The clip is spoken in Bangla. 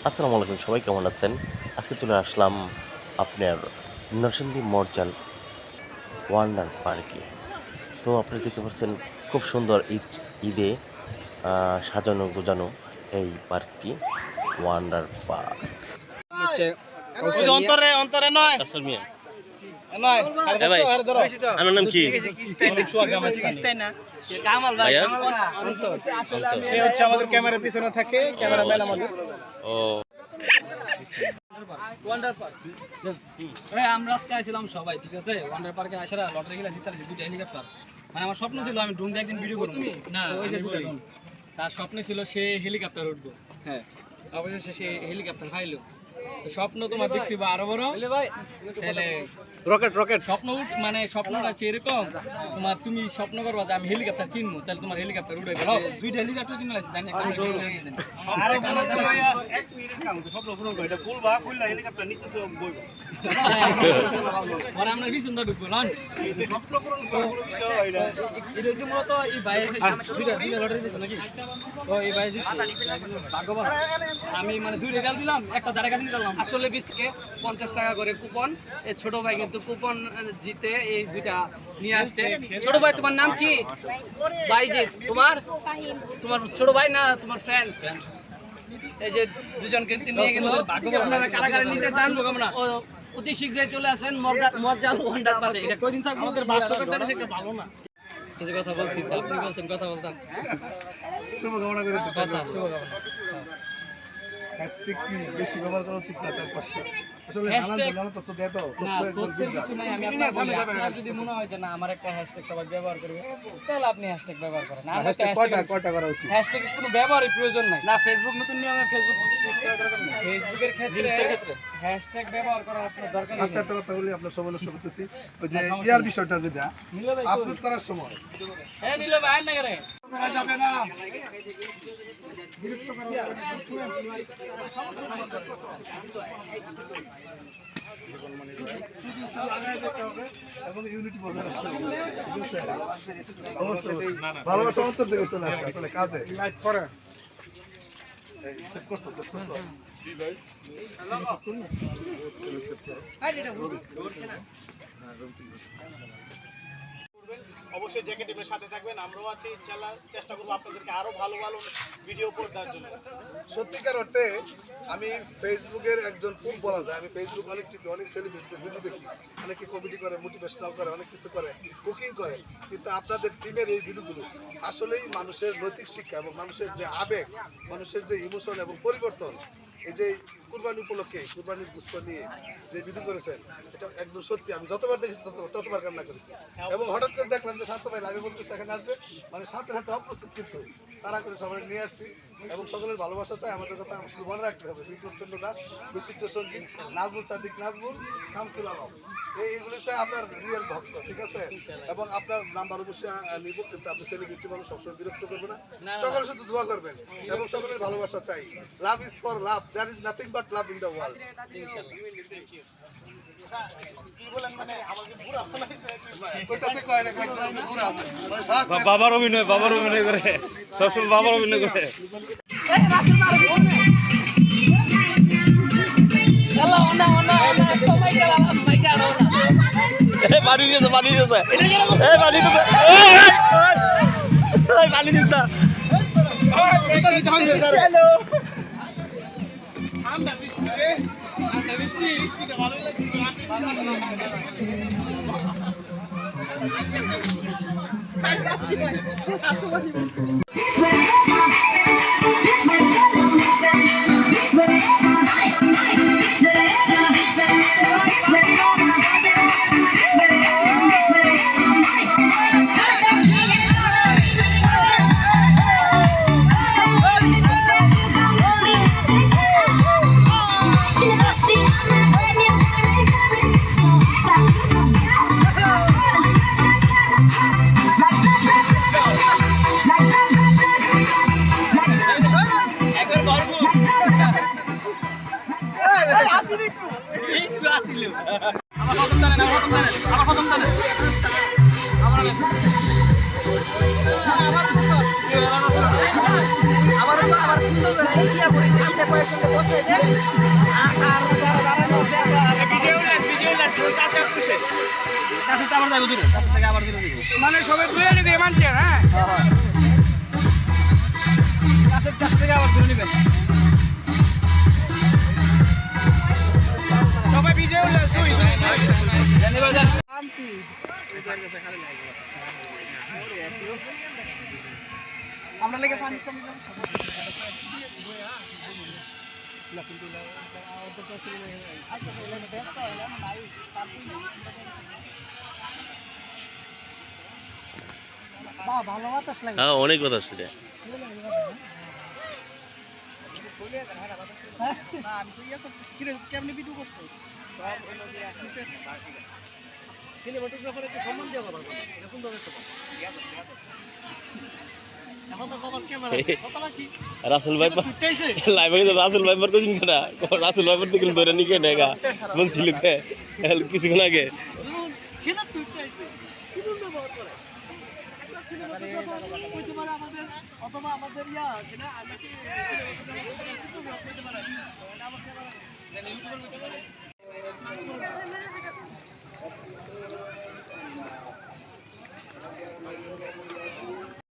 আসসালামু আলাইকুম, সবাই কেমন আছেন? আজকে চলে আসলাম আপনার নরসিংদী মর্জাল ওয়ান্ডার পার্কে। তো আপনারা দেখতে পাচ্ছেন খুব সুন্দর ঈদে সাজানো গোজানো এই পার্কটি ওয়ান্ডার পার্ক। হচ্ছে অন্তরে অন্তরে নয় আসল মিয়া নয় এ ভাই, আমার নাম কি? কামাল ভাই ভাইয়া? সে হচ্ছে আমাদের ক্যামেরার পিছনে থাকে, ক্যামেরাম্যান আমাদের। ও ওয়ান্ডার পার্ক আমরা আজকে আসছিলাম সবাই, ঠিক আছে। ওয়ান্ডার পার্কে আসারা লটারি গেলে জিতার দুইটা হেলিকপ্টার, মানে আমার স্বপ্ন ছিল আমি ড্রোন দিয়ে একদিন ভিডিও করব। না, ওই যে দুটো ড্রোন। তার স্বপ্ন ছিল সে হেলিকপ্টার উঠবো। হ্যাঁ অবশেষে সে হেলিকপ্টার পাইলো। তো স্বপ্ন তোমার দেখতে বা আরো বড় তাহলে রকেট রকেট স্বপ্ন মানে স্বপ্নটা হচ্ছে এরকম, তুমি স্বপ্ন করবা যে আমি হেলিকপ্টার কিনবো, তাহলে তোমার হেলিকপ্টার উড়ে গেল। দুইটা হেলিকপ্টার কিনে লাগছে, দেন একটা ভিডিও লাগিয়ে দেন। আরে এক মিনিট কাম স্বপ্ন পূরণ করে এটা বলবা কইলা হেলিকপ্টার নিচে তো বইব পরে আমরা ভীষণ ঢুকবো না। স্বপ্ন পূরণ করার কোনো বিষয় হয় না। এটা হচ্ছে মূলত এই বাইরে দুইটা লটারি পেয়েছে নাকি, তো এই বাইরে ভাগ্যবান আমি, মানে দুইটা রেজাল্ট দিলাম, একটা দ্বারা কাছে নিলাম। আসলে 20 থেকে 50 টাকা করে কুপন। এই ছোট ভাই কিন্তু কুপন জিতে এই দুইটা নিয়ে আসছে। ছোট ভাই তোমার নাম কি? ভাইজি তোমার তোমার ছোট ভাই না তোমার ফ্রেন্ড? এই যে দুজন কিন্তু নিয়ে গেল। আপনারা কারাগারে নিতে চান ও অতি শীঘ্রই চলে আসেন মর্জাল ওয়ান্ডার পার্কে। এটা কয়দিন থাকবে? আমাদের বাস্তবতা সেটা ভালো না। কিছু কথা বলছি, আপনি বলছেন কথা বলতাম। শুভকামনা করে দিতে কথা শুভকামনা। হ্যাশট্যাগ কি বেশি ব্যবহার করা উচিত না, তার পাশে আসলে Hashtag- জানা তথ্য দেয় তো না, তথ্য একদম তথ্যের বিভ্রাট। কিছু নাই। আমি আপনাকে বলি, আপনার যদি মনে হয় যে না আমার একটা হ্যাশট্যাগ সবাই ব্যবহার করবে, তাহলে আপনি হ্যাশট্যাগ ব্যবহার করেন। আর একটা হ্যাশট্যাগ কয়টা করা উচিত? হ্যাশট্যাগ কোনো ব্যবহারই প্রয়োজন নাই। না, ফেসবুক নতুন নিয়মে ফেসবুক ফেসবুকের ক্ষেত্রে হ্যাশট্যাগ ব্যবহার করার আপনার দরকার নেই। একটা কথা বলি, আপনার সময় নষ্ট করতেছি। ওই যে ইয়ার বিষয়টা যেটা নিলো ভাই আপলোড করার সময় হ্যাঁ নিলো ভাই আয় না করে। যাবে না শুধু আগায় যেতে হবে এবং ইউনিটি বজায় রাখতে হবে। ঠিক আছে? অবশ্যই ভালোবাসা অন্তর থেকে চলে আসে আসলে কাজে। লাইক করে এই, সেভ করছো, সেভ করছো? অবশ্যই জ্যাকেট টিমের সাথে থাকবেন, আমরাও আছি ইনশাআল্লাহ। চেষ্টা করবো আপনাদেরকে আরো ভালো ভালো ভিডিও করে দেওয়ার জন্য। সত্যিকার অর্থে আমি ফেসবুকের একজন কুক বলা যায়। আমি ফেসবুক অনেক টিভি অনেক সেলিব্রিটিদের ভিডিও দেখি, অনেকে কমেডি করে, মোটিভেশনাল করে, অনেক কিছু করে, কুকিং করে, কিন্তু আপনাদের টিমের এই ভিডিওগুলো আসলেই মানুষের নৈতিক শিক্ষা এবং মানুষের যে আবেগ, মানুষের যে ইমোশন এবং পরিবর্তন, এই যে কুরবানি উপলক্ষে কুরবানির গুস্ত নিয়ে যে ভিডিও করেছেন, এটা একদম সত্যি। আমি যতবার দেখেছি ততবার কান্না করেছি। এবং হঠাৎ করে দেখলাম যে শান্ত ভাই লাইভে বলতেছে এখানে আসবে, মানে সাথে সাথে অপ্রস্তুত, কিন্তু তারা করে সবাই নিয়ে আসছি এবং সকলের ভালোবাসা চাই। আমাদের কথা শুধু মনে রাখতে হবে, বিপ্লব চন্দ্র দাস, বিচিত্র সঙ্গীত, নাজমুল সাদিক নাজমুল, শামসুল আলম, এইগুলি চাই আপনার রিয়েল ভক্ত, ঠিক আছে? এবং আপনার নাম্বার অবশ্যই নিব, কিন্তু আপনি সেলিব্রিটি মানুষ, সবসময় বিরক্ত করবে না। সকলে শুধু দোয়া করবেন এবং সকলের ভালোবাসা চাই। Love is for love, there is nothing but love in the world. কি বলেন মানে আমাকে পুরো কইতাছে কয় না একজন পুরো আছে, মানে শ্বাস নেয়। বাবার অভিনয় করে সবসময় বাবার অভিনয় করে। পানি দিয়েছে পানি দিয়েছে পানি দিয়েছে পানি দিস না। ঠান্ডা বৃষ্টি রে, ঠান্ডা বৃষ্টি, বৃষ্টিটা ভালোই লাগছে। একটু আসিল আমার খতম জানেন, আমার খতম জানেন, আমার খতম জানেন, আমার সুন্দর করে কয়েকজনকে বসে দেন আর যারা দাঁড়ানো আছে আমরা ভিডিও কাছে আসতেছে কাছে তো আবার যাবো দূরে কাছে থেকে আবার দূরে দিব মানে সবাই ধরে নিবে মানছে হ্যাঁ কাছে থেকে আবার দূরে নেবেন সবাই ভিডিও আমরা লেগে পানি ভালো বাতাস লাগে হ্যাঁ অনেক বাতাস এটা কেমনি ভিডিও করছো সিনেমাটোগ্রাফার একটু সম্মান দেওয়া কথা এরকম ভাবে তো এখন তো কবার ক্যামেরা কথা কি রাসেল ভাই উঠাইছে লাইভে রাসেল ভাই কোচিং কেনা রাসেল ভাই দেখুন ধরে নিকে নেগা বলছিল কে কিছুক্ষণ আগে কেনা উঠাইছে কি বলতে ব্যবহার করে একটা সিনেমাটোগ্রাফার কইতে পারে আমাদের অথবা আমাদের ইয়া কিনা আমরা কি সিনেমাটোগ্রাফার কইতে পারে এটা আমার ক্যামেরা জানি ইউটিউবে কইতে পারে